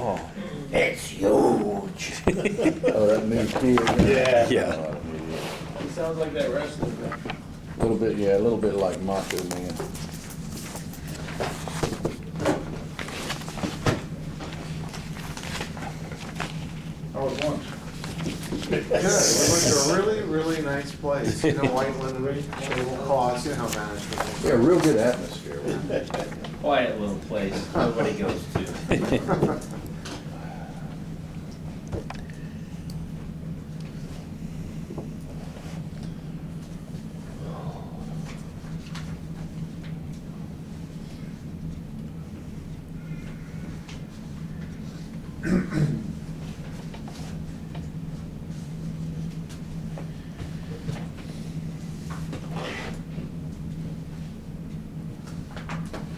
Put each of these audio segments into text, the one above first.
Oh. It's huge. Oh, that new kid. Yeah. Yeah. He sounds like that wrestler guy. A little bit, yeah, a little bit like Macho Man. How was lunch? Good, we went to a really, really nice place, you know, Whiteland, Table Cost, you know, management. Yeah, real good atmosphere. Quiet little place nobody goes to.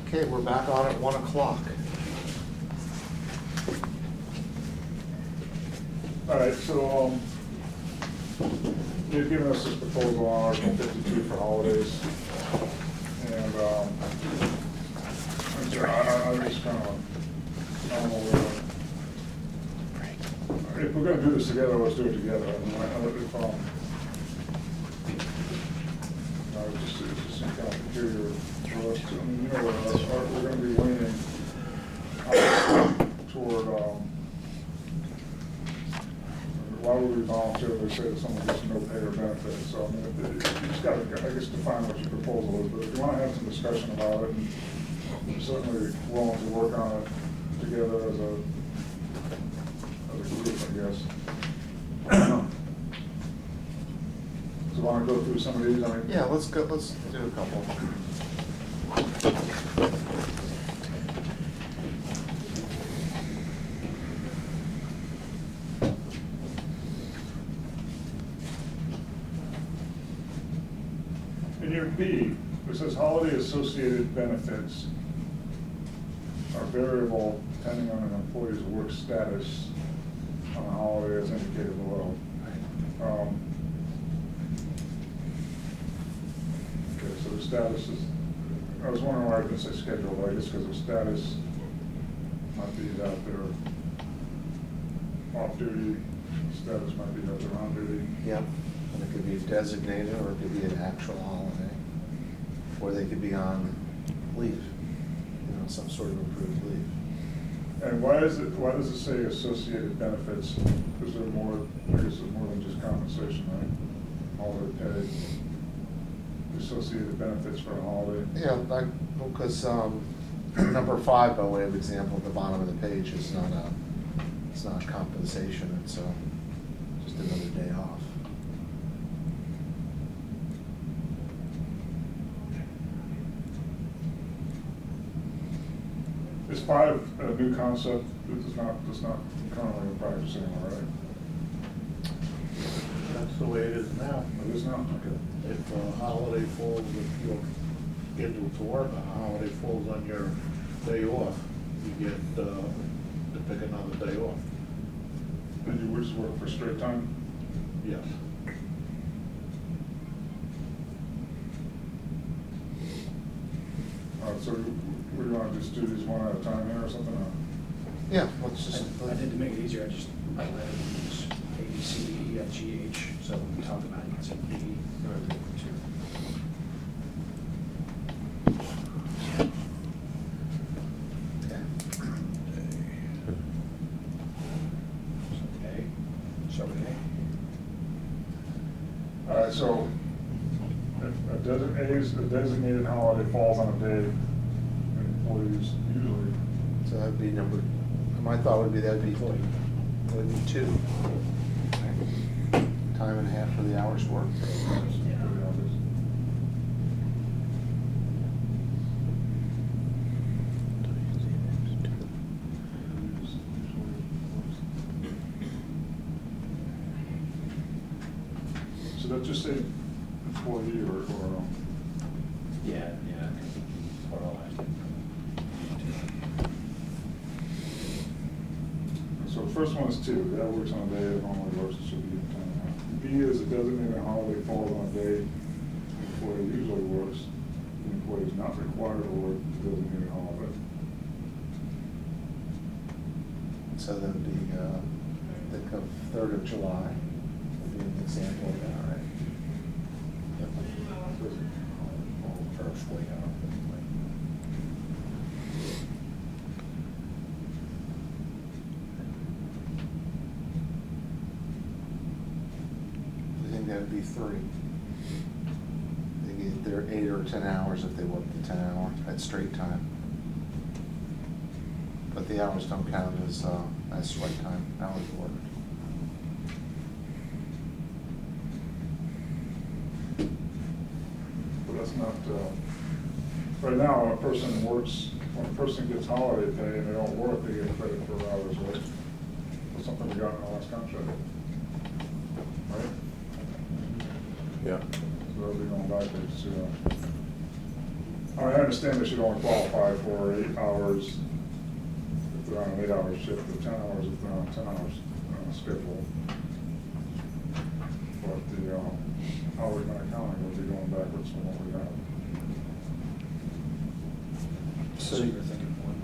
Okay, we're back on at 1 o'clock. All right, so, you've given us this proposal on Article 52 for holidays. And, I just kind of, I don't know, if we're gonna do this together, let's do it together. I mean, it's just some kind of peculiar for us to, I mean, you know, we're gonna be leaning toward, why would we voluntarily say that someone gets no pay or benefit? So, I mean, you just gotta, I guess, define what your proposal is, but if you wanna have some discussion about it, and I'm certainly willing to work on it together as a group, I guess. So wanna go through some of these, I mean? Yeah, let's do a couple. In your B, it says holiday associated benefits are variable depending on an employee's work status on a holiday as indicated below. Okay, so the status is, I was wondering why I didn't say schedule, but I guess because the status might be that they're off duty, status might be that they're on duty. Yep, and it could be designated, or it could be an actual holiday, or they could be on leave, you know, some sort of approved leave. And why does it say associated benefits? Is there more, I guess there's more than just compensation, right? Holiday pay, associated benefits for a holiday. Yeah, because number 5, by way of example, at the bottom of the page is it's not compensation, it's just another day off. Is 5 a new concept? It's not currently in practice anymore, right? That's the way it is now. It is now? Okay. If a holiday falls, if you're scheduled to work, a holiday falls on your day off, you get to pick another day off. And you just work for straight time? Yes. All right, so we want to just do these one at a time here or something? Or? Yeah, let's just. I did to make it easier, I just highlighted these A, B, C, D, E, F, G, H, so when we talk about it, you can say B, or two. Okay, so A. All right, so if a designated holiday falls on a day, employees usually. So that'd be number, my thought would be that'd be 2. Time and a half for the hours worked. So that just say employee or Yeah. So the first one is 2, that works on a day that normally works, it should be time and a half. B is a designated holiday falls on a day the employee usually works, the employee is not required to work the designated holiday. So then the 3rd of July would be an example of that, right? Or 40 hours. I think that would be 3. They get their 8 or 10 hours if they work the 10 hour at straight time. But the hours don't count as straight time, hours worked. But that's not, right now, a person works, when a person gets holiday pay and they don't work, they get credit for hours, right? That's something we got in our last contract. Right? Yeah. So that'll be going backwards to, I understand they should only qualify for 8 hours if they're on an 8-hour shift, or 10 hours if they're on a 10 hours schedule. But the, how we're gonna count it will be going backwards from what we have. So you're thinking one,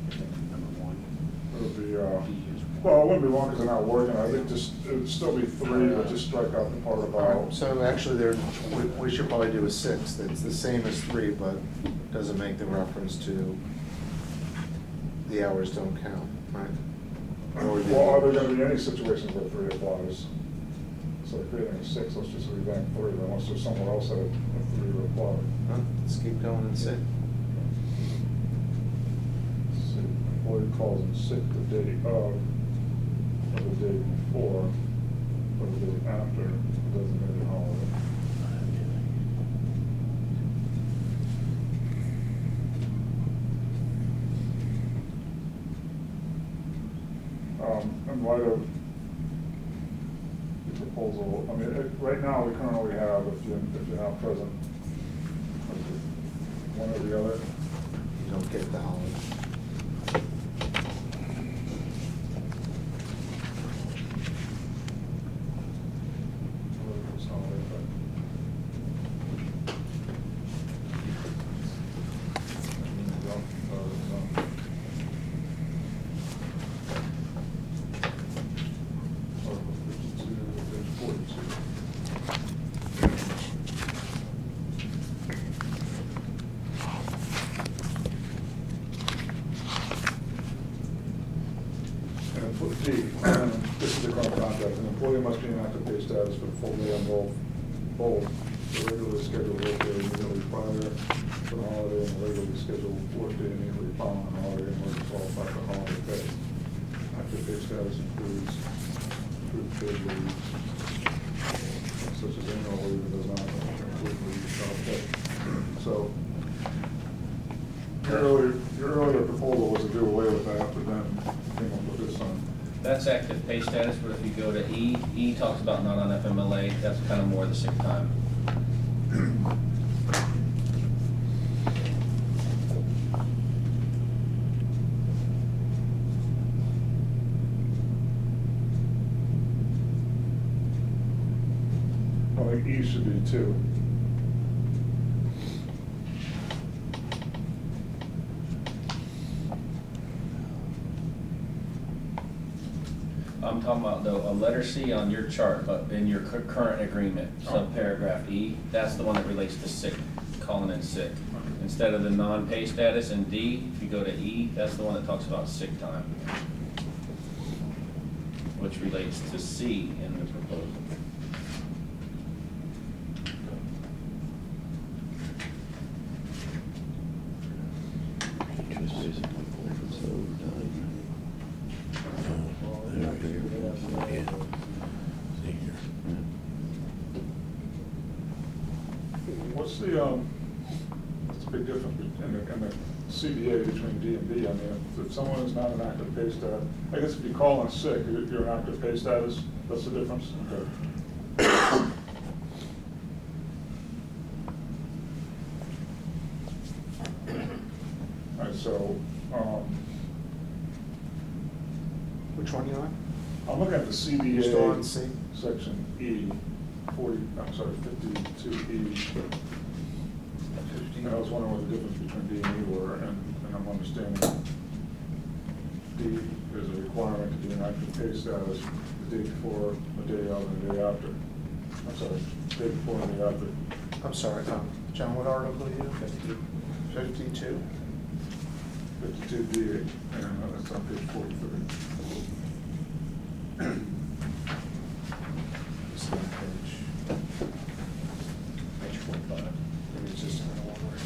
you're thinking number one. It would be, D is one. well, it wouldn't be one because they're not working, I think just, it would still be 3, but just strike out the part about. So actually, we should probably do a 6, that's the same as 3, but doesn't make the reference to the hours don't count, right? Or the- Well, are there gonna be any situations where 3 applies? So creating a 6, let's just revamp 3, unless there's somewhere else that a 3 would apply. Huh? Let's keep going and see. See, employee calls in sick the day of, or the day before, or the day after, the designated holiday. In light of the proposal, I mean, right now, we currently have, if you have present, one or the other. You don't get the holiday. This is the current contract, an employee must be in active pay status for the full day on both the regularly scheduled workday immediately prior to the holiday and the regularly scheduled workday immediately following the holiday in order to qualify for holiday pay. Active pay status includes approved paid leave, such as annual leave, and does not include leave without pay. So, your earlier proposal was to do away with that, but then came up with this one. That's active pay status, but if you go to E talks about not on FMLA, that's kind of more the sick time. I think E should be 2. I'm talking about though, a letter C on your chart, but in your current agreement, subparagraph E, that's the one that relates to sick, calling in sick. Instead of the non-pay status in D, if you go to E, that's the one that talks about sick time, which relates to C in the proposal. What's the big difference in the CBA between D and B? I mean, if someone is not an active pay status, I guess if you call in sick, if you're an active pay status, that's the difference? Okay. All right, so, Which one you on? I'm looking at the You're still on C? CBA, section E, 52E. And I was wondering what the difference between D and E were, and I'm understanding. D, there's a requirement to be an active pay status the day before, the day of, and the day after. I'm sorry, the day before and the day after. I'm sorry, John, what article are you? 52? 52D, and that's on page 43. It's on page. Page 45. Maybe it's just another one where.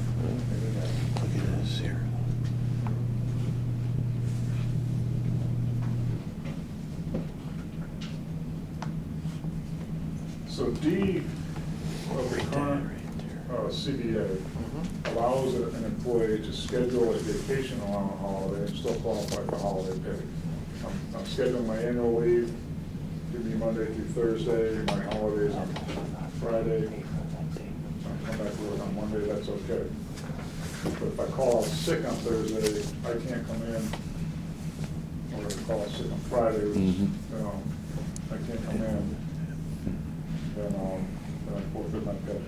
Look at this here. So D of the current CBA allows an employee to schedule a vacation along a holiday and still qualify for holiday pay. I'm scheduling my annual leave, give me Monday through Thursday, my holidays on Friday. I come back to work on Monday, that's okay. But if I call out sick on Thursday, I can't come in. Or if I call out sick on Friday, which, Mhm. I can't come in, then I forfeit my pay.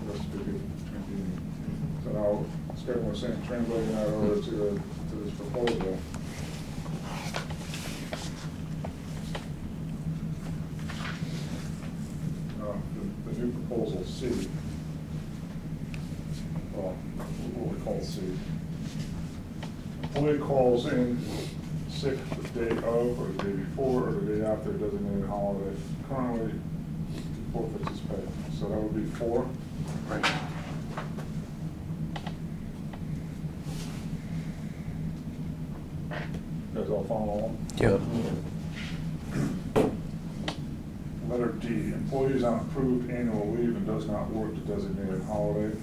That's a big inconvenience. So now, Skagit was saying, translating that over to this proposal. The new proposal C, well, what we call C. Employee calls in sick the day of, or the day before, or the day after a designated holiday. Currently, forfeits his pay. So that would be 4. Right. You guys all follow along? Yep. Letter D, employees on approved annual leave and does not work the designated holiday.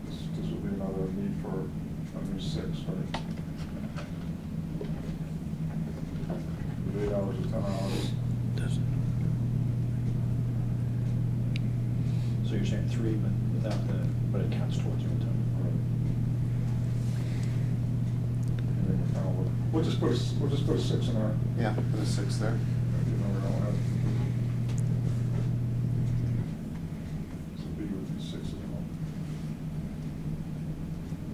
This would be another need for a new 6, right? 8 hours or 10 hours. Doesn't. So you're saying 3, but without but it counts towards your time. And then we're kind of, we'll just put a 6 in there. Yeah, put a 6 there. You know, we don't have. So B would be 6 as well.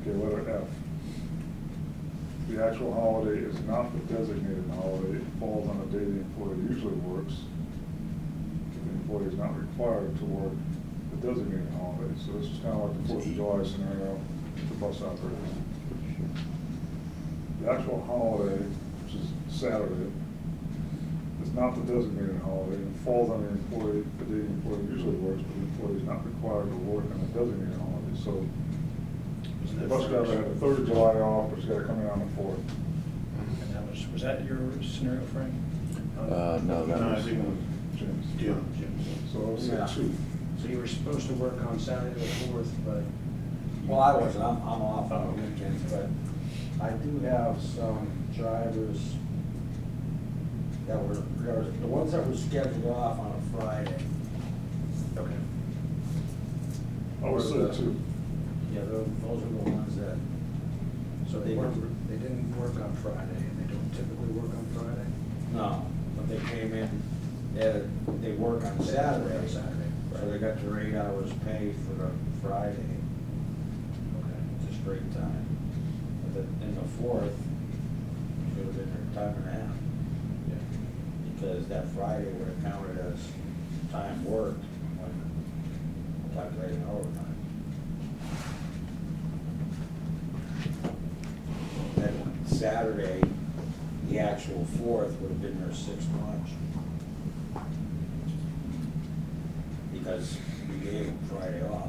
Okay, letter F. The actual holiday is not the designated holiday. It falls on the day the employee usually works. The employee is not required to work the designated holiday. So this is kind of like the 4th of July scenario for bus operators. The actual holiday, which is Saturday, is not the designated holiday. It falls on the employee, the day the employee usually works, but the employee is not required to work on the designated holiday. So the bus driver had the 3rd of July off, but he's got to come in on the 4th. And that was that your scenario, Frank? No, that No, I was. think it was Jim's. Jim. So I would say Yeah. 2. So you were supposed to work on Saturday the 4th, but Well, I wasn't, I'm off on the weekends, but I do have some drivers that were, the ones that were scheduled off on a Friday. okay. I would say 2. Yeah, those are the ones that, So they didn't work on Friday, and they don't typically work on Friday? no, but they came in, they work on They Saturday. work on Saturday, So they got their 8 hours pay for the Friday, Okay. it's a straight time. But in the 4th, should have been their time and a half. Yeah. Because that Friday would have counted as time worked when calculating overtime. Then Saturday, the actual 4th would have been their 6th lunch. Because we gave them Friday off.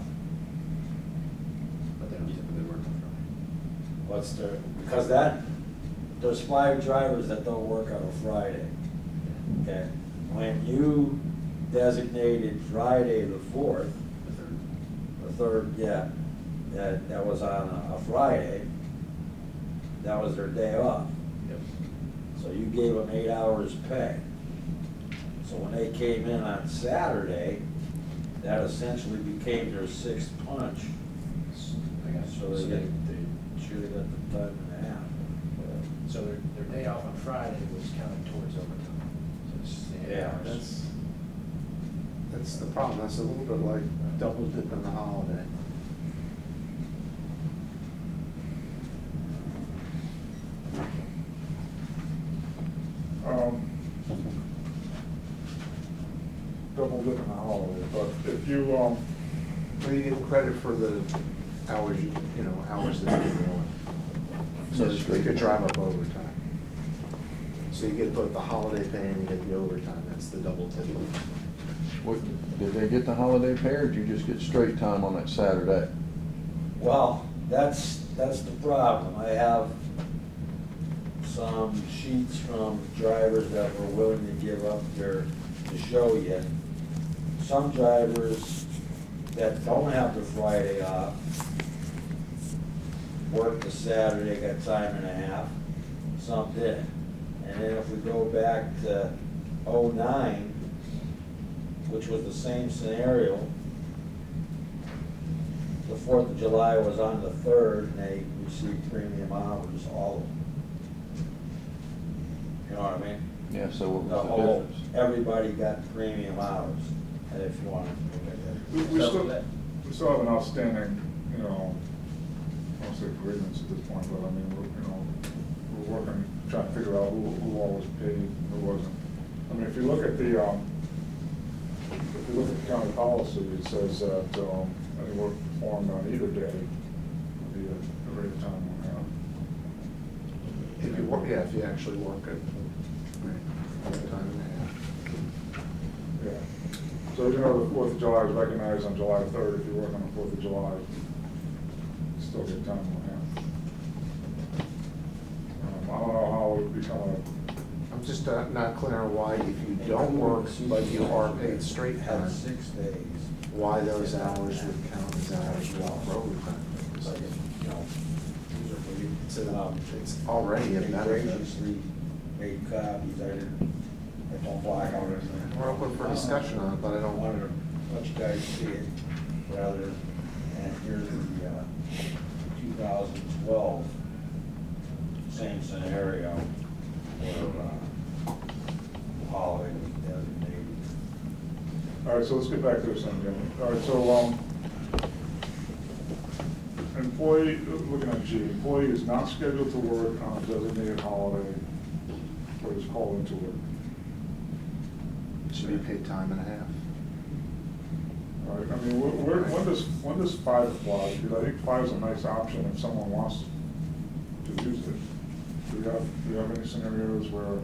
But they don't typically work on Friday. What's the, because there's 5 drivers that don't work on a Friday. Okay, when you designated Friday the 4th, the 3rd, yeah, that was on a Friday, that was their day off. Yep. So you gave them 8 hours pay. So when they came in on Saturday, that essentially became their sixth punch. So they got the time and a half. So their day off on Friday was counted towards overtime. So it's the 8 Yeah, hours. That's the problem, that's a little bit like double dipping the holiday. Double dipping the holiday, but if you, Well, you get credit for the hours hours that you're doing. So Yes, you could drive up overtime. So you get both the holiday pay and you get the overtime, that's the double dip. What, did they get the holiday pay, or did you just get straight time on that Saturday? Well, that's the problem. I have some sheets from drivers that were willing to give up to show you. Some drivers that don't have the Friday off worked the Saturday, got time and a half, some didn't. And then if we go back to '09, which was the same scenario, the 4th of July was on the 3rd, and they received premium hours, all of them. You know what I mean? Yeah, so what The was the whole, difference? everybody got premium hours, and if you want to look at we So still, that- we still have an outstanding, I don't say grievance at this point, but I mean, we're working, trying to figure out who all was paid and who wasn't. I mean, if you look at the county policy, it says that, any work performed on either day will be a rate of time on If you work, yeah, if you actually work it. Time and a half. Yeah. So, the 4th of July is recognized on July 3rd. If you work on the 4th of July, you still get time and a half. I don't know how it would become I'm just not clear on why, if you don't work, but you are paid straight it. time, Had 6 days. why those hours would count as hours for overtime. It's like, you know, It's already a they benefit. graciously made copies, I don't black out anything. We're open for discussion on it, but I I don't wanted to let you guys see it, rather, and here's the 2012, same scenario, where holiday was designated. All right, so let's get back to this then, Jimmy. All right, so, employee, looking at G, employee is not scheduled to work on a designated holiday or is called into work. should be paid time and a half. All right, I mean, when does 5 apply? Because I think 5 is a nice option if someone wants to use it. Do you have any scenarios where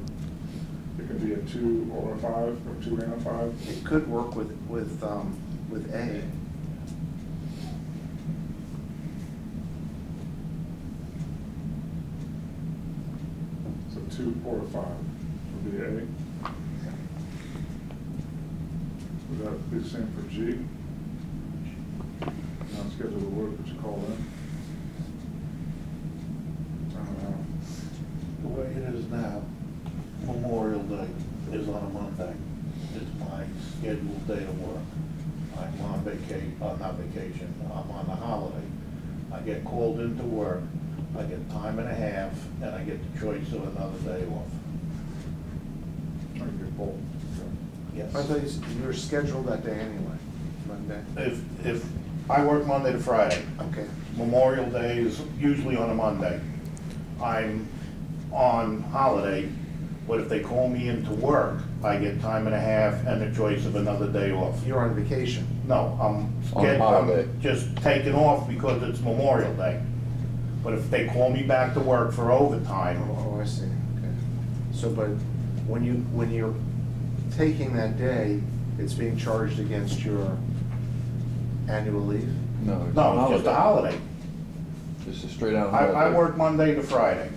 it could be a 2 or a 5, or 2 and a 5? It could work with A. So 2 or a 5 would be A. Would that be the same for G? Not scheduled to work, but you call in? I don't know. The way it is now, Memorial Day is on a Monday. It's my scheduled day of work. I'm on not vacation, I'm on a holiday. I get called into work, I get time and a half, and I get the choice of another day off. I can get both. Yes. I thought you were scheduled that day anyway, Monday. If I work Monday to Friday, Okay. Memorial Day is usually on a Monday. I'm on holiday, but if they call me into work, I get time and a half and the choice of another day off. You're on vacation. No, On holiday. I'm just taking off because it's Memorial Day. But if they call me back to work for overtime, Oh, I see, okay. So, but when you're taking that day, it's being charged against your annual leave? No, it's no, it's just a holiday. Just a straight out I holiday. work Monday to Friday.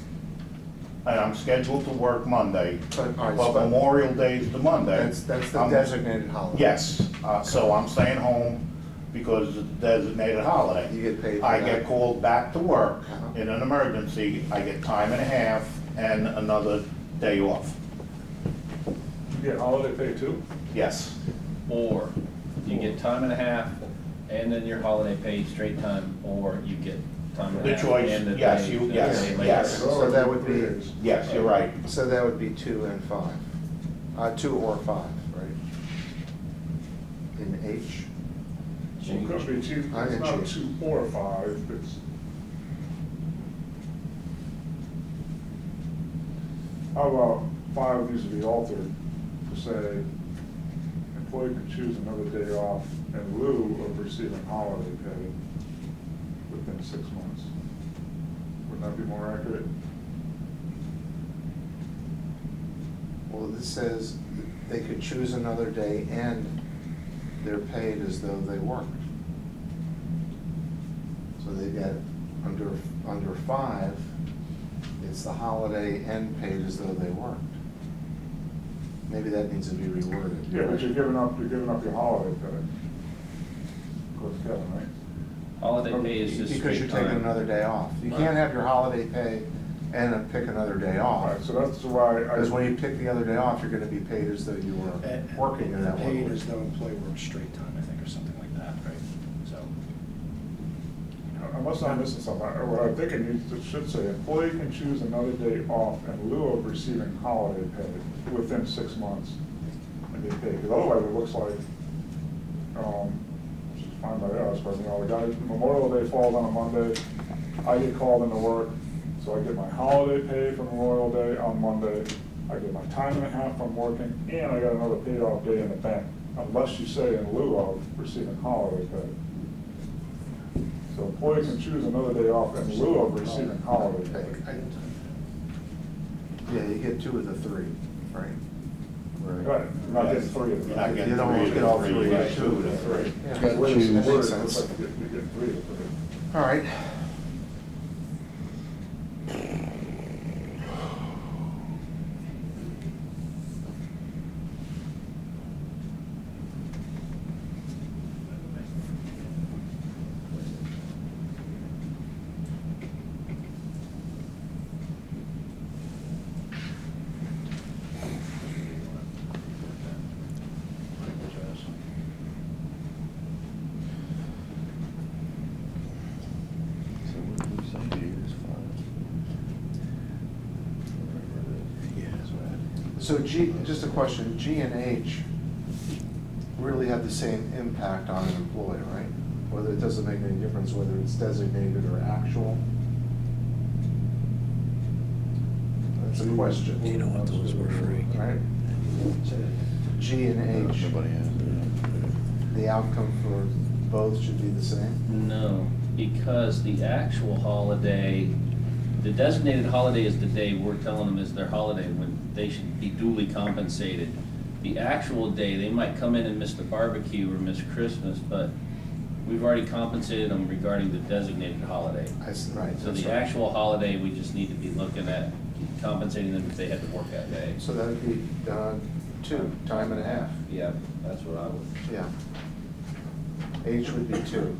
And I'm scheduled to work Monday, But, all right, but so Memorial Day is the Monday. That's the I'm- designated holiday. Yes, so I'm staying home because it's a designated holiday. You get paid for I that. get called back to work Uh-huh. in an emergency, I get time and a half and another day off. You get holiday pay too? Yes. Or you get time and a half, and then your holiday pay straight time, or you get time and a The half. choice, and the yes, day- you- the yes, day later. Yes, so that would be, Yes, you're right. so that would be 2 and 5. 2 or 5, right? In H? Well, it could be two, I it's can not choose. 2 or 5, it's. How about 5 needs to be altered to say, employee can choose another day off in lieu of receiving holiday pay within 6 months. Wouldn't that be more accurate? Well, this says they could choose another day and they're paid as though they worked. So they get under 5, it's the holiday and paid as though they worked. Maybe that needs to be reworded. Yeah, but you're giving up your holiday pay. According to Kevin, right? Holiday pay is just Because you're straight taking time. another day off. You can't have your holiday pay and then pick another day off. Right, so that's why I. Because when you pick the other day off, you're gonna be paid as though you were working in that one Paid week. as though employee works straight time, I think, or something like that, right? So, Unless I'm missing something, what I think it should say, employee can choose another day off in lieu of receiving holiday pay within 6 months and be paid, because otherwise it looks like, which is fine by us, but the guy, Memorial Day falls on a Monday, I get called into work, so I get my holiday pay for Memorial Day on Monday, I get my time and a half from working, and I got another paid off day in the bank, unless you say in lieu of receiving holiday pay. So employee can choose another day off in lieu of receiving holiday pay. Yeah, you get 2 of the 3, right? Right, you're not getting 3 of You're them. not getting You don't 3 get all to 3, you you get get 2 to 3. Yeah. Got Word- choose. word, Makes it sense. looks like you're getting 3 of them. All right. So what did we say here is 5? So G, just a question, G and H really have the same impact on an employee, right? Whether it doesn't make any difference whether it's designated or actual? That's a question. you don't want those for free. Right? G and H, Nobody has it. the outcome for both should be the same? No, because the actual holiday, the designated holiday is the day we're telling them is their holiday, when they should be duly compensated. The actual day, they might come in and miss the barbecue or miss Christmas, but we've already compensated them regarding the designated holiday. Right. So that's the right. actual holiday, we just need to be looking at compensating them if they had to work that day. So that would be 2, time and a half. Yeah, that's what I would. Yeah. H would be 2.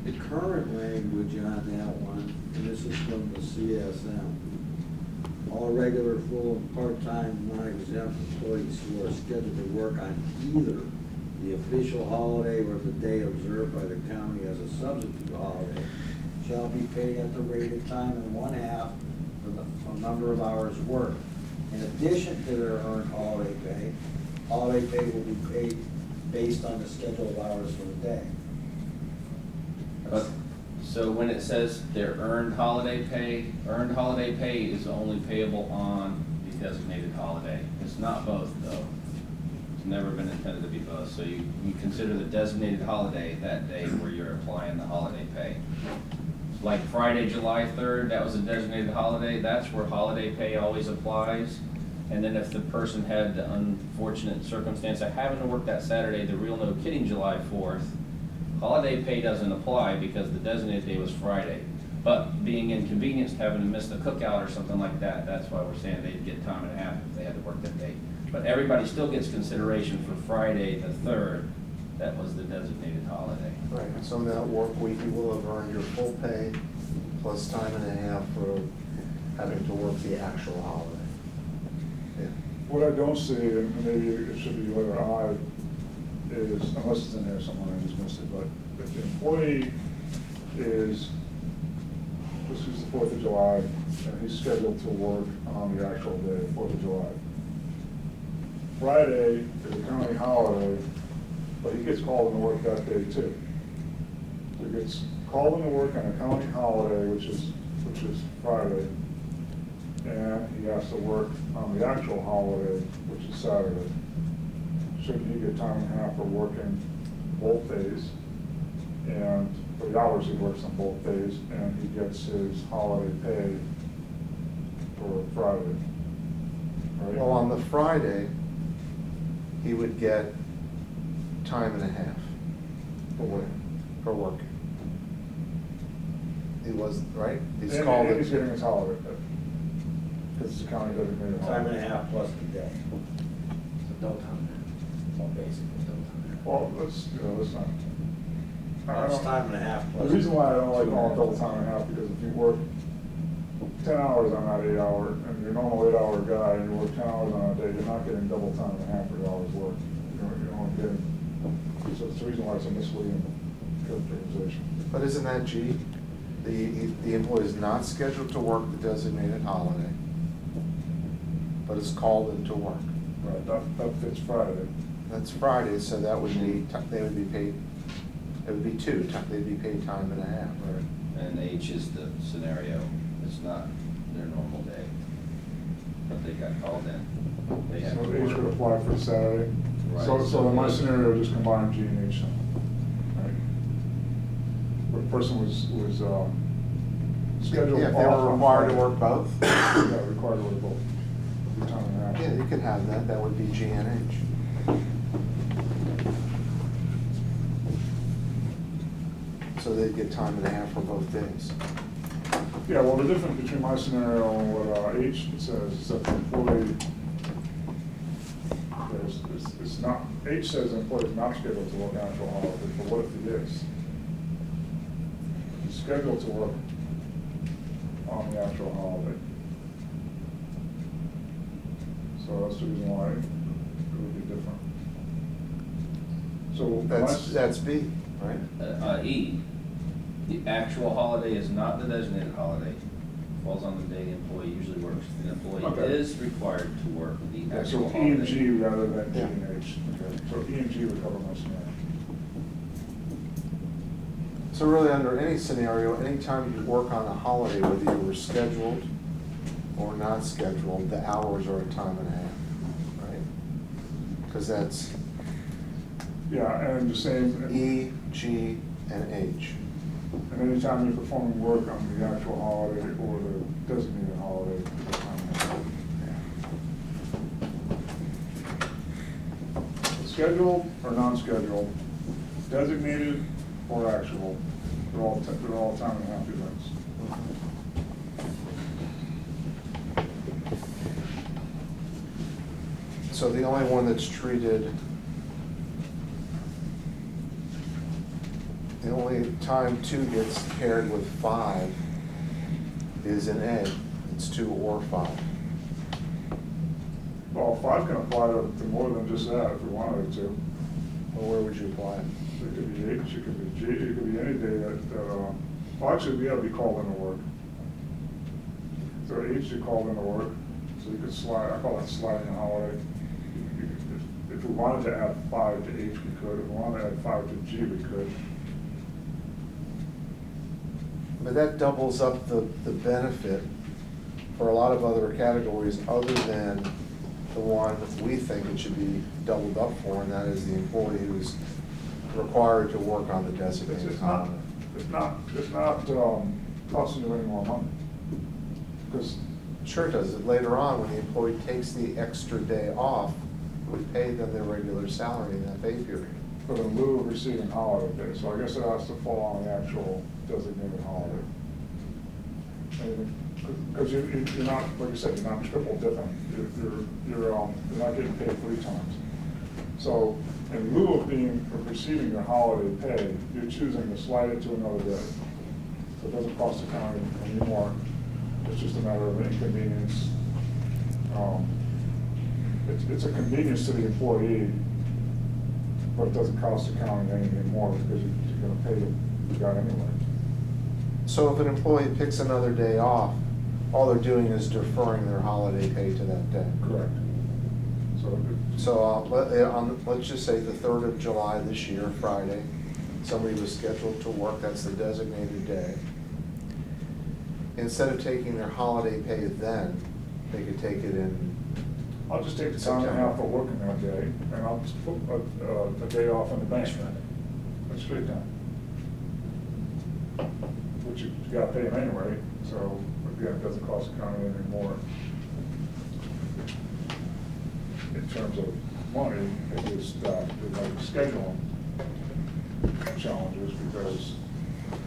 The current language on that one, and this is from the CSM, all regular, full, and part-time, non-exempt employees who are scheduled to work on either the official holiday or the day observed by the county as a substitute holiday shall be paid at the rate of time and 1/2 for the number of hours worked. In addition to their earned holiday pay will be paid based on the schedule of hours for the day. But, so when it says their earned holiday pay is only payable on the designated holiday. It's not both, though. It's never been intended to be both. So you consider the designated holiday that day where you're applying the holiday pay. Like Friday, July 3rd, that was a designated holiday, that's where holiday pay always applies. And then if the person had the unfortunate circumstance of having to work that Saturday, the real no kidding July 4th, holiday pay doesn't apply because the designated day was Friday. But being inconvenienced, having to miss the cookout or something like that, that's why we're saying they'd get time and a half if they had to work that day. But everybody still gets consideration for Friday the 3rd, that was the designated holiday. Right, so in that work week, you will have earned your full pay plus time and a half for having to work the actual holiday. What I don't see, and maybe it should be letter I, is, unless it's in there somewhere, I just missed it, but if the employee is, this is the 4th of July, and he's scheduled to work on the actual day, 4th of July. Friday is a county holiday, but he gets called into work that day too. So he gets called into work on a county holiday, which is Friday, and he has to work on the actual holiday, which is Saturday. Shouldn't he get time and a half for working both days, and for the hours he works on both days, and he gets his holiday pay for Friday? Right? Well, on the Friday, he would get time and a half For what? for working. He was, right? He's And called he's it. getting his holiday pay, because it's a county designated holiday. Time and a half plus the day. So double time there. Well, basically, double time there. Well, let's not. I It's don't- time and a half plus. The reason why I don't like 2.5. calling double time and a half, because if you work 10 hours on that 8 hour, and you're a normal 8 hour guy, and you work 10 hours on a day, you're not getting double time and a half for your hours work. You're only getting, so it's the reason why it's a misleading characterization. But isn't that G? The employee is not scheduled to work the designated holiday, but is called into work. Right, that fits Friday. That's Friday, so that would be, they would be paid, it would be two, they'd be paid time and a half. Right. And H is the scenario, it's not their normal day, but they got called in. They have So to H would work. apply for Saturday. Right, So in my so- scenario, just combine G and H then. Right. Where the person was scheduled. Yeah, if they off were on required to Friday. work both, Yeah, required to work both. Be time and a half. yeah, you could have that, that would be G and H. So they'd get time and a half for both days. Yeah, well, the difference between my scenario and what H says is that the employee, it's not, H says the employee is not scheduled to work actual holiday, but what if he is? He's scheduled to work on the actual holiday. So that's the reason why it would be different. So. That's B, right? E, the actual holiday is not the designated holiday, falls on the day the employee usually works. The employee Okay. is required to work the Yeah, actual so E and holiday. G rather than G Yeah. and H. Okay, so E and G would cover my scenario. So really, under any scenario, anytime you work on a holiday, whether you were scheduled or not scheduled, the hours are a time and a half, right? Because that's Yeah, and the same. E, G, and H. And anytime you're performing work on the actual holiday or the designated holiday, it's time and a half. Scheduled or non-scheduled, designated or actual, they're all time and a half events. So the only one that's treated, the only time 2 gets paired with 5 is in A. It's 2 or 5. Well, 5 can apply to more than just that if we wanted it to. Well, where would you apply it? It could be H, it could be G, it could be any day well, actually, we have to be called into work. So H, you called into work, so you could slide, I call that sliding a holiday. If we wanted to add 5 to H, we could. If we wanted to add 5 to G, we could. But that doubles up the benefit for a lot of other categories other than the one we think it should be doubled up for, and that is the employee who's required to work on the designated It's not, holiday. it's not costing you any more money. Because, Sure does. It later on, when the employee takes the extra day off, we pay them their regular salary in that pay period. but in lieu of receiving holiday pay, so I guess it has to fall on the actual designated holiday. Because you're not, like you said, you're not triple dipping. You're not getting paid 3 times. So in lieu of receiving your holiday pay, you're choosing to slide it to another day. So it doesn't cost the county any more. It's just a matter of inconvenience. it's a convenience to the employee, but it doesn't cost the county anything more because you're gonna pay the guy anyway. So if an employee picks another day off, all they're doing is deferring their holiday pay to that day. Correct. So, let's just say the 3rd of July this year, Friday, somebody was scheduled to work, that's the designated day. Instead of taking their holiday pay then, they could take it in. I'll just take the time and a half for working that day, and I'll just put a day off in the bank. That's straight time. Which you gotta pay them anyway, so again, it doesn't cost the county anything more. In terms of money, it is that, like scheduling challenges because,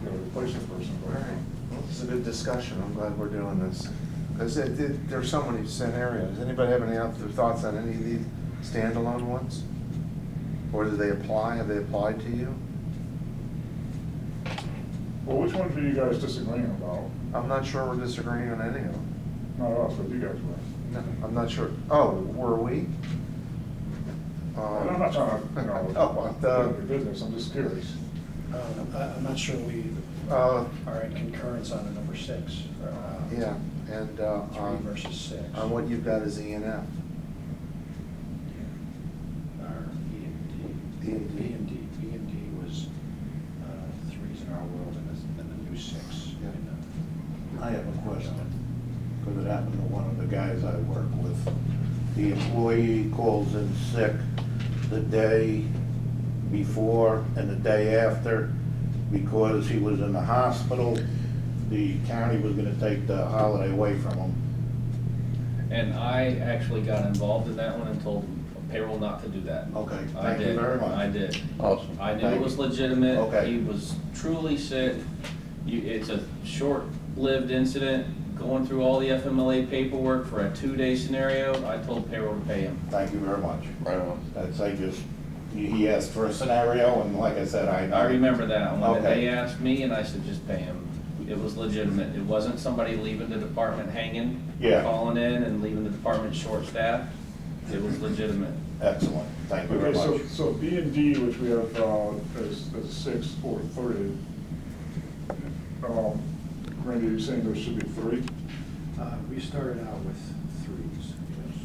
you know, replacing the person. All right, well, this is a good discussion, I'm glad we're doing this. Because there's so many scenarios. Does anybody have any other thoughts on any of these standalone ones? Or do they apply, have they applied to you? Well, which ones are you guys disagreeing about? I'm not sure we're disagreeing on any of them. Not us, but you guys were. No, I'm not sure. Oh, were we? And I'm not trying to, you know, Oh, get into your business, I'm just curious. I'm not sure we Uh, are in concurrence on the number 6. Yeah, and 3 versus 6. on what you've got is E and F. Our E and D. B and D was 3s in our world and the new 6. Yeah. I have a question, because it happened to one of the guys I work with. The employee calls in sick the day before and the day after because he was in the hospital. The county was gonna take the holiday away from him. And I actually got involved in that one and told payroll not to do that. Okay, I thank you did. very much. I did. Awesome. I knew Thank it was you. legitimate. Okay. He was truly sick. It's a short-lived incident. Going through all the FMLA paperwork for a 2-day scenario, I told payroll to pay him. Thank you very much. Right on. That's, he asked for a scenario, and like I said, I remember that when Okay. they asked me, and I said, just pay him. It was legitimate. It wasn't somebody leaving the department hanging, Yeah. calling in and leaving the department short-staffed. It was legitimate. Excellent, thank you very Okay, much. so B and D, which we have as 6 or 3. Randy, you're saying there should be 3? We started out with 3s, yes.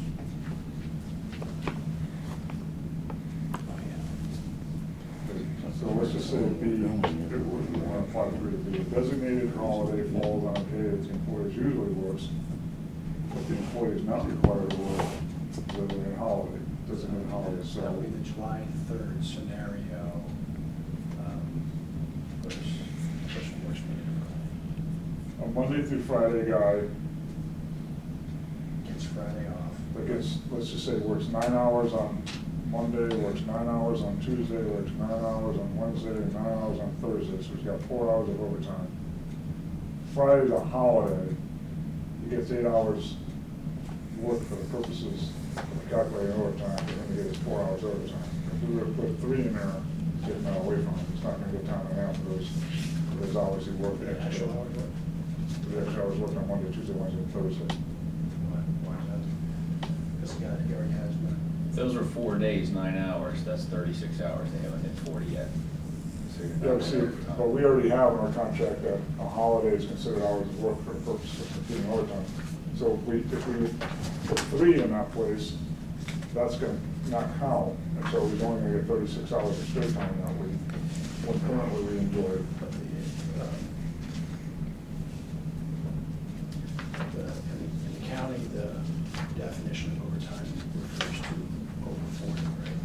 Oh, yeah. So let's just say B, it would want to apply to 3 to be a designated holiday falls on a day that the employee usually works, but the employee is not required to work designated holiday, designated holiday. So that would be the July 3rd scenario. Person works Monday to Friday. A Monday through Friday guy Gets Friday off. that gets, let's just say, works 9 hours on Monday, works 9 hours on Tuesday, works 9 hours on Wednesday, and 9 hours on Thursday, so he's got 4 hours of overtime. Friday's a holiday, he gets 8 hours work for the purposes of calculating overtime, for him to get his 4 hours overtime. If we were to put 3 in there, getting that away from him, it's not gonna get time and a half for those hours he worked. The actual hours work? The extra hours worked on Monday, Tuesday, Wednesday, and Thursday. Why is that? Because the guy he already has one. If those are 4 days, 9 hours, that's 36 hours. They haven't hit 40 yet. So you're Yeah, not see, gonna overtime. but we already have in our contract that a holiday is considered hours of work for the purpose of computing overtime. So if we put 3 in that place, that's gonna not count, and so we're only gonna get 36 hours of straight time that week, when currently we enjoy it. But in the county, the definition of overtime refers to over 40, right?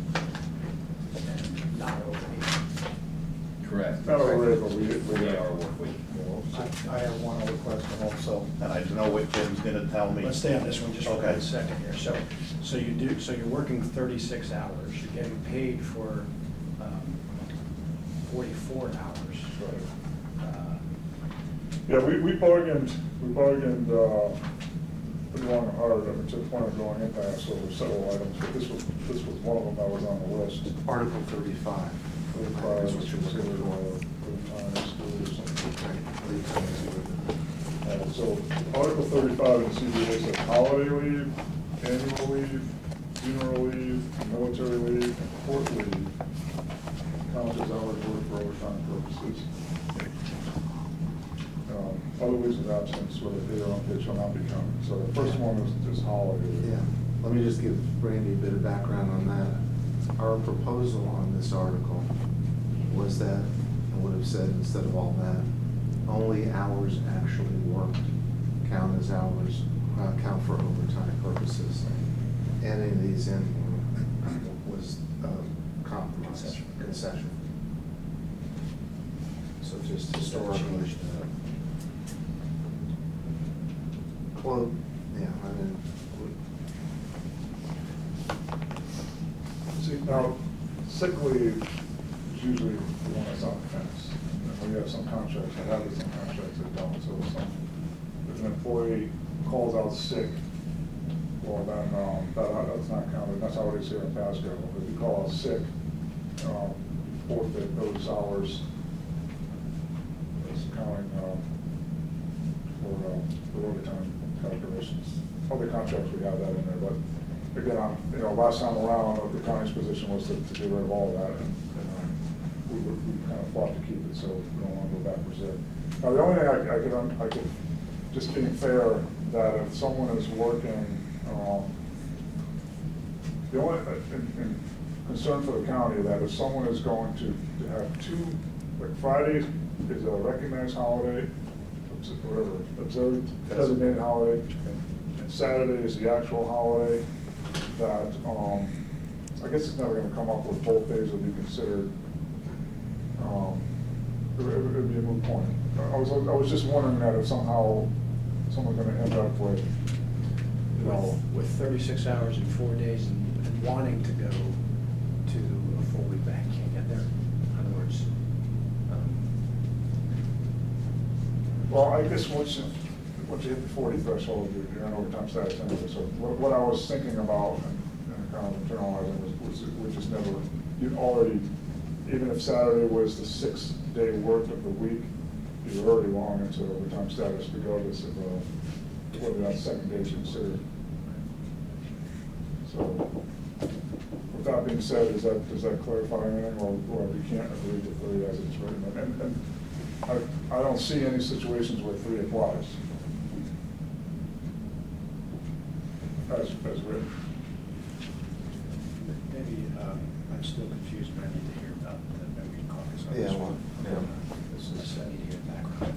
And not over 80. Correct. Not already, but we 40-hour work week. I have one other question also, and I know what Jim's gonna tell me. Let's stay on this one just for Okay. a second here. So you're working 36 hours, you're getting paid for 44 hours. Yeah, we bargained pretty long and hard, I mean, to the point of going impasse over several items, but this was one of them that was on the list. Article 35. Is what you consider full-time school or something. So Article 35 in the CBA says holiday leave, annual leave, funeral leave, military leave, and court leave count as hours worked for overtime purposes. Other leaves of absence, whether paid or unpaid, shall not be counted. So the first one is holiday leave. Yeah, let me just give Brandy a bit of background on that. Our proposal on this article was that, I would have said instead of all that, only hours actually worked count as hours, count for overtime purposes. Adding these in was compromise, concession. So just historically. Well, yeah, I mean, See, now, sick leave is usually the one that's on the fence. And we have some contracts that have it, some contracts that don't. So if an employee calls out sick, well, then that's not counted. That's how it is here in Pasco. If you call out sick, forfeit those hours as counting for overtime calculations. Other contracts, we have that in there, but again, last time around, the county's position was to get rid of all of that, and we kind of fought to keep it, so we don't want to go backwards there. Now, the only thing I could, just being fair, that if someone is working, the only concern for the county, that if someone is going to have two, like Friday is a recognized holiday, whatever, observed designated holiday, and Saturday is the actual holiday, that, I guess it's never gonna come up with both days would be considered, it would be a moot point. I was just wondering that if somehow someone's gonna end up with, With 36 hours and 4 days and wanting to go to a full week back, can't get there. In other words, well, I guess once you hit the 40 threshold, you're in overtime status anyway. So what I was thinking about and kind of internalizing was we just never, you'd already, even if Saturday was the 6th day work of the week, you're already long into overtime status regardless of whether that second day is considered. So with that being said, does that clarify anything, or we can't agree to 3 as it's written? And I don't see any situations where 3 applies as written. maybe, I'm still confused, but I need to hear about the memory caucus on this Yeah, one. well, yeah. This is, I need to hear background.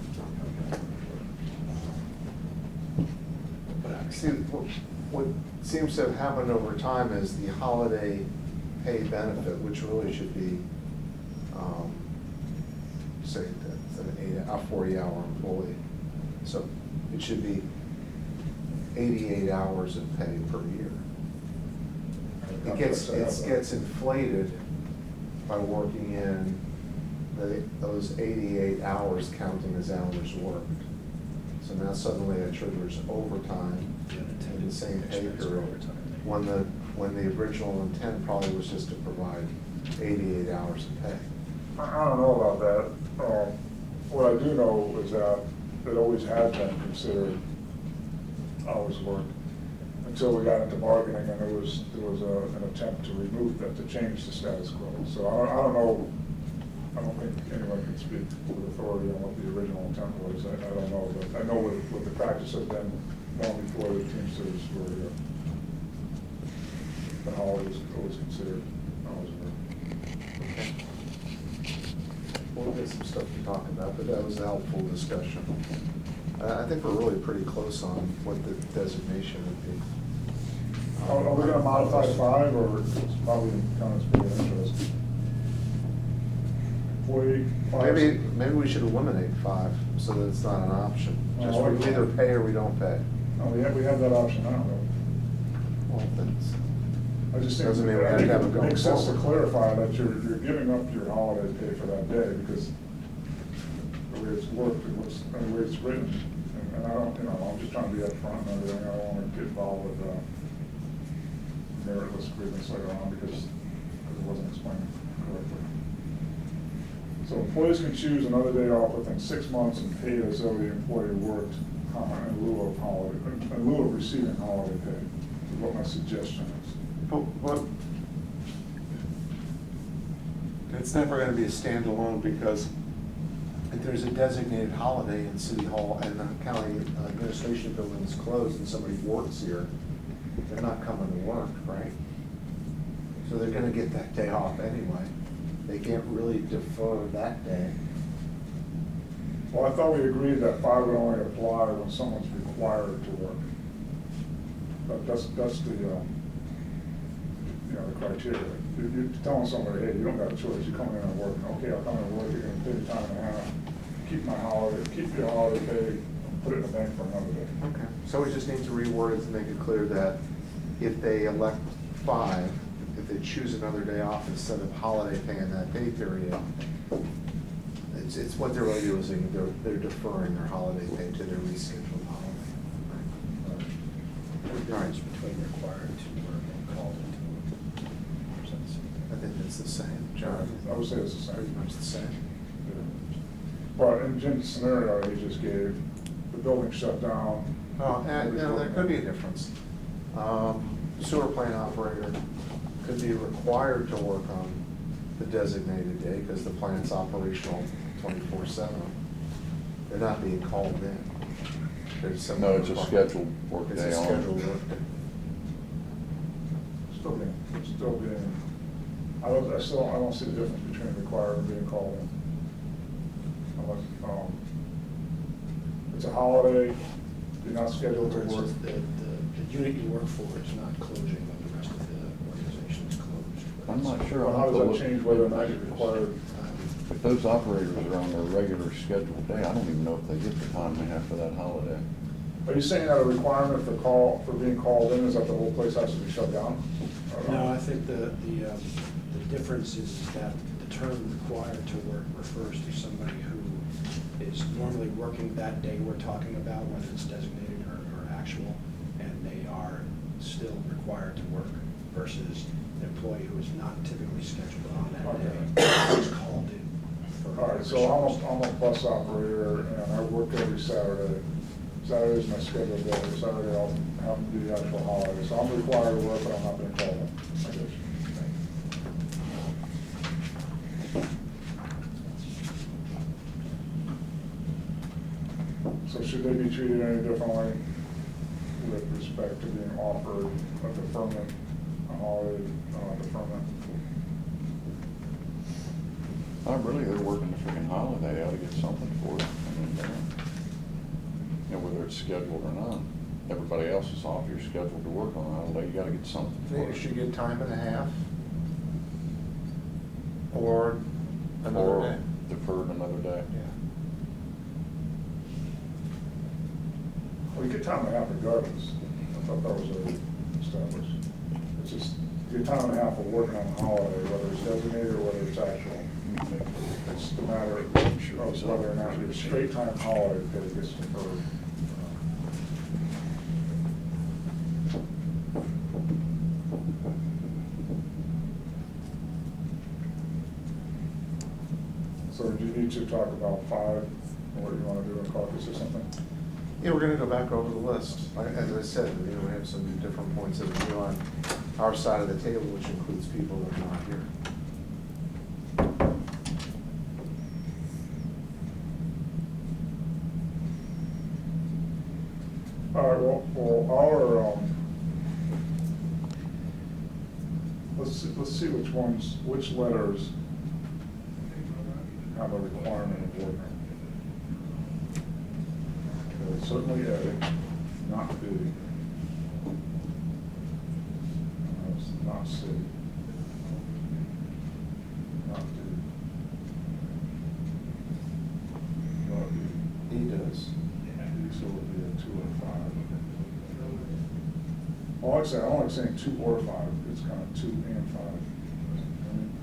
See, what seems to have happened over time is the holiday pay benefit, which really should be, say, that's a 40-hour employee. So it should be 88 hours of pay per year. It gets inflated by working in those 88 hours counting as hours worked. So now suddenly it triggers overtime in the same pay period, when the original intent probably was just to provide 88 hours of pay. I don't know about that. What I do know is that it always has been considered hours work until we got into bargaining, and there was an attempt to remove that, to change the status quo. So I don't know. I don't think anyone can speak with authority on what the original intent was. I don't know, but I know what the practice has been long before the Teamsters were, the holidays always considered hours work. Okay. We'll get some stuff to talk about, but that was a helpful discussion. I think we're really pretty close on what the designation would be. Are we gonna modify 5, or it's probably kind of for interest? Maybe we should eliminate 5, so that it's not an option. Just we either pay or we don't pay. Oh, we have that option now, though. Well, that's, I just think, Doesn't mean we have to have it it going makes sense to forward. clarify that you're giving up your holiday pay for that day, because the way it's worked, and the way it's written, and I don't, I'm just trying to be upfront and everything. I don't want to get involved with meritless grievance later on, because it wasn't explained correctly. So employees can choose another day off within 6 months and paid as though the employee worked in lieu of receiving holiday pay, is what my suggestion is. But it's never gonna be a standalone, because if there's a designated holiday in City Hall and the county administration building is closed and somebody works here, they're not coming to work, right? So they're gonna get that day off anyway. They can't really defer that day. Well, I thought we agreed that 5 would only apply when someone's required to work. That's the, the criteria. You're telling somebody, hey, you don't got a choice, you're coming in and working. Okay, I'll come in and work, you're gonna pay me time and a half, keep your holiday pay, put it in the bank for another day. Okay, so we just need to reword it to make it clear that if they elect 5, if they choose another day off instead of holiday pay in that pay period, it's what they're really doing, is they're deferring their holiday pay to their rescheduled holiday. The difference between required to work and called into work. I think it's the same, John. I would say it's the same. Pretty much the same. But in Jim's scenario he just gave, the building shut down. Oh, and, there could be a difference. Sewer plant operator could be required to work on the designated day because the plant's operational 24/7. They're not being called in. There's some. No, it's a scheduled work It's day a on. scheduled work day. Still being, I don't see the difference between required and being called in. Unless, it's a holiday, you're not scheduled to work. The unit you work for is not closing when the rest of the organization is closed. I'm not sure. Well, I'll how have does to that look. change whether or not you're required? If those operators are on their regular scheduled day, I don't even know if they get the time they have for that holiday. Are you saying that a requirement for being called in is that the whole place has to be shut down? No, I think the difference is that the term required to work refers to somebody who is normally working that day we're talking about, whether it's designated or actual, and they are still required to work, versus an employee who is not typically scheduled on that day, who's called in. All right, so I'm a bus operator and I work every Saturday. Saturday's my scheduled day, Saturday I'll have to do the actual holiday, so I'm required to work, but I'm not being called in, I guess. So should they be treated any differently with respect to being offered a deferment, a holiday deferment? Not really, they're working the freaking holiday, they ought to get something for it. I mean, whether it's scheduled or not. Everybody else is off, you're scheduled to work on a holiday, you gotta get something I for think it. you should get time and a half. Or another Or day. deferred another day. Yeah. Well, you get time and a half regardless. I thought that was already established. It's just, you get time and a half of working on a holiday, whether it's designated or whether it's actual. It's the matter of whether or not your straight time holiday pay gets deferred. So do you need to talk about 5, or what you want to do in caucus or something? Yeah, we're gonna go back over the list. As I said, we have some different points of view on our side of the table, which includes people that are not here. All right, well, let's see which letters have a requirement of work. Okay, certainly A, not B. Not C. Not D. Not E. He does. So it would be a 2 or 5. Well, actually, I don't like saying 2 or 5, it's kind of 2 and 5.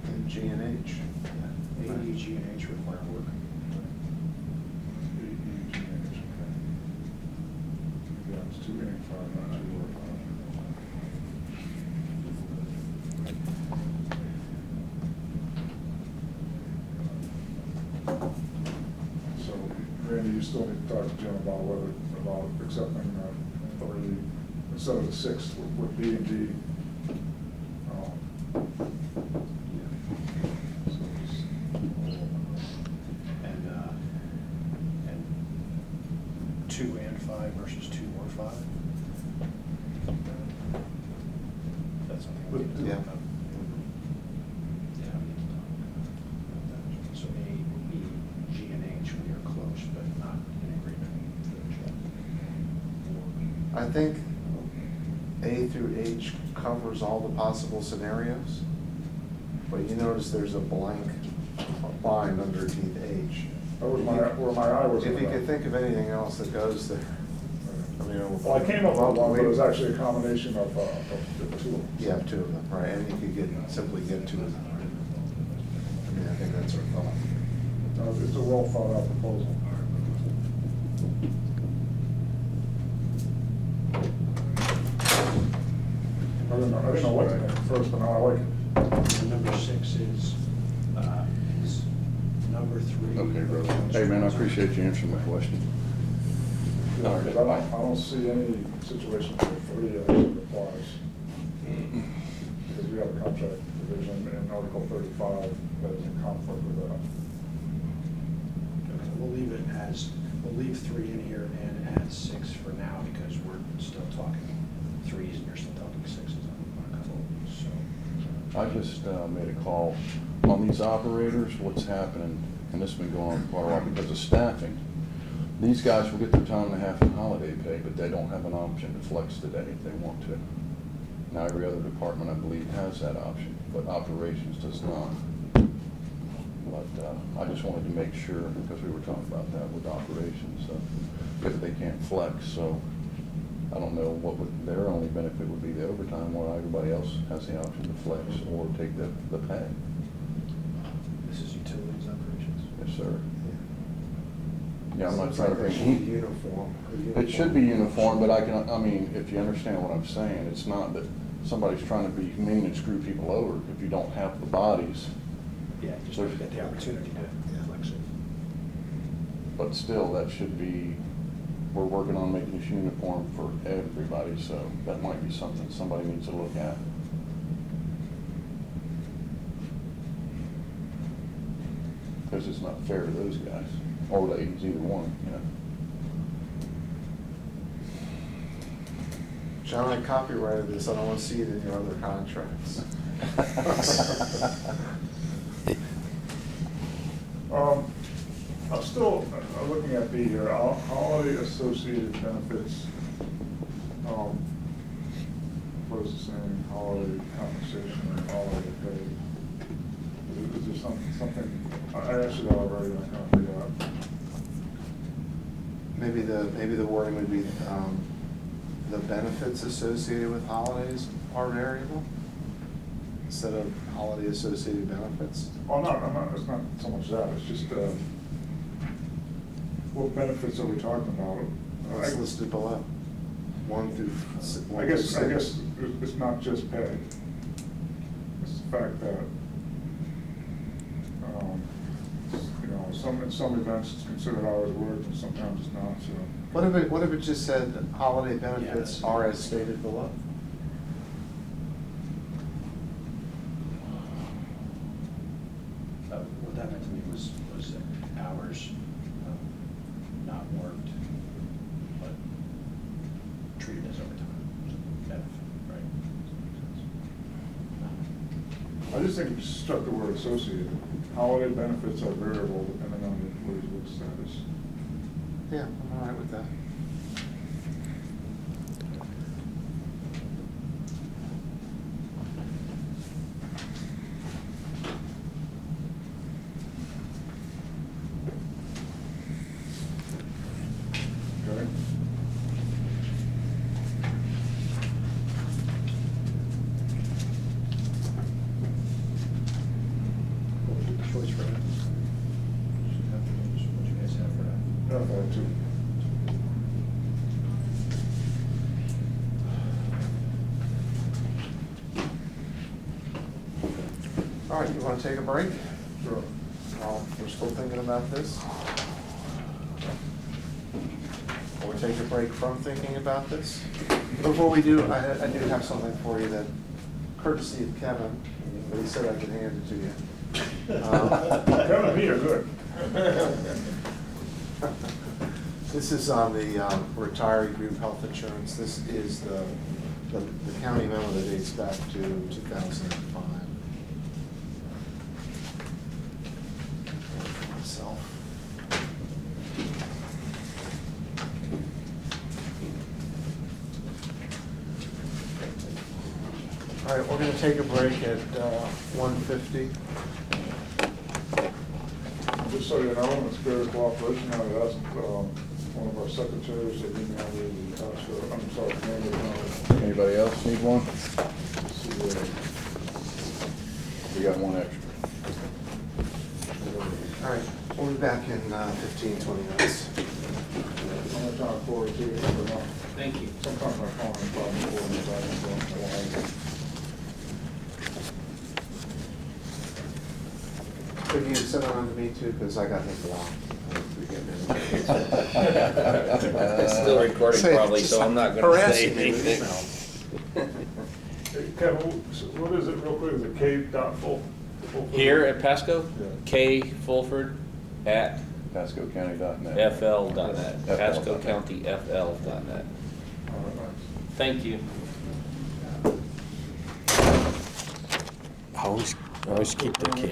And G and H. A, E, G, and H require work. E, G, H, okay. Yeah, it's 2 and 5, not 2 or 5. So, Randy, you still need to talk to Jim about accepting authority instead of the 6th with B and D. 5 versus 2 or 5? That's something we need to Yeah. talk about. Yeah, we need to talk about that. So A, E, G, and H, we are close, but not in agreement with I think A through H covers all the possible scenarios, but you notice there's a blank line underneath H. That was where my eye was. If you could think of anything else that goes there, I mean. Well, I came up with one, but it was actually a combination of the two. Yeah, 2 of them, right, and you could simply get 2 of them. I mean, I think that's our thought. It's a well thought out proposal. I didn't know what to think at first, but now I like it. And number 6 is number 3. Okay, brother. Hey, man, I appreciate you answering my question. Yeah, because I don't see any situation where 3 actually applies. Because we have a contract provision in Article 35 that is in conflict with that. Okay, we'll leave it as, we'll leave 3 in here and add 6 for now, because we're still talking 3s and you're still talking 6s on a couple, so. I just made a call on these operators, what's happening, and this has been going on for quite a while because of staffing. These guys will get their time and a half in holiday pay, but they don't have an option to flex today if they want to. Now, every other department, I believe, has that option, but operations does not. But I just wanted to make sure, because we were talking about that with operations, if they can't flex, so I don't know what would, their only benefit would be the overtime, while everybody else has the option to flex or take the pay. This is utilities operations. Yes, sir. Yeah, I'm not Seems trying like to that think. should be uniform. It should be uniform, but I mean, if you understand what I'm saying, it's not that somebody's trying to be mean and screw people over if you don't have the bodies. Yeah, just to get the opportunity to flex it. But still, that should be, we're working on making this uniform for everybody, so that might be something somebody needs to look at. Because it's not fair to those guys, or ladies, either one, you know. John, I copyrighted this, I don't want to see it in your other contracts. I'm still looking at the holiday associated benefits. What is it saying, holiday compensation or holiday pay? Is there something, I asked you that already, and I kind of forgot. Maybe the wording would be, the benefits associated with holidays are variable, instead of holiday associated benefits. Well, it's not so much that, it's just, what benefits are we talking about? It's listed below, 1 through 6. I guess it's not just pay. It's the fact that, in some events it's considered hours worked and sometimes it's not, so. What if it just said holiday benefits Yeah. are as stated below? What that meant to me was that hours not worked, but treated as overtime, benefit, right? I just think we struck the word associated. Holiday benefits are variable depending on the employee's work status. Yeah, I'm all right with that. Okay? What was the choice for that? What you guys have for that? Yeah, that too. All right, you want to take a break? Sure. Well, we're still thinking about this. Or take a break from thinking about this. Before we do, I do have something for you that, courtesy of Kevin, but he said I could hand it to you. Kevin and me are good. This is on the retiree group health insurance. This is the county memo that dates back to 2005. Myself. All right, we're going to take a break at 1:50. Just so you know, in the spirit of cooperation, I asked one of our secretaries to email me the Pasco, I'm sorry, the name of the Anybody else need one? county. We got one extra. All right, we'll be back in 15, 20 minutes. I'm gonna try to forward it to you, but not. Thank you. Sometimes my phone is probably forwarding it back and forth. Could you send it on to me too, because I got him blocked. It's still recording probably, so I'm not gonna say anything. Hey, Kevin, what is it real quick? Is it K.Full? Here at Pasco, Yeah. K Fulford at PascoCounty.net. fl.net, FL. PascoCountyFL.net. All right, thanks. Thank you. Always keep the camera.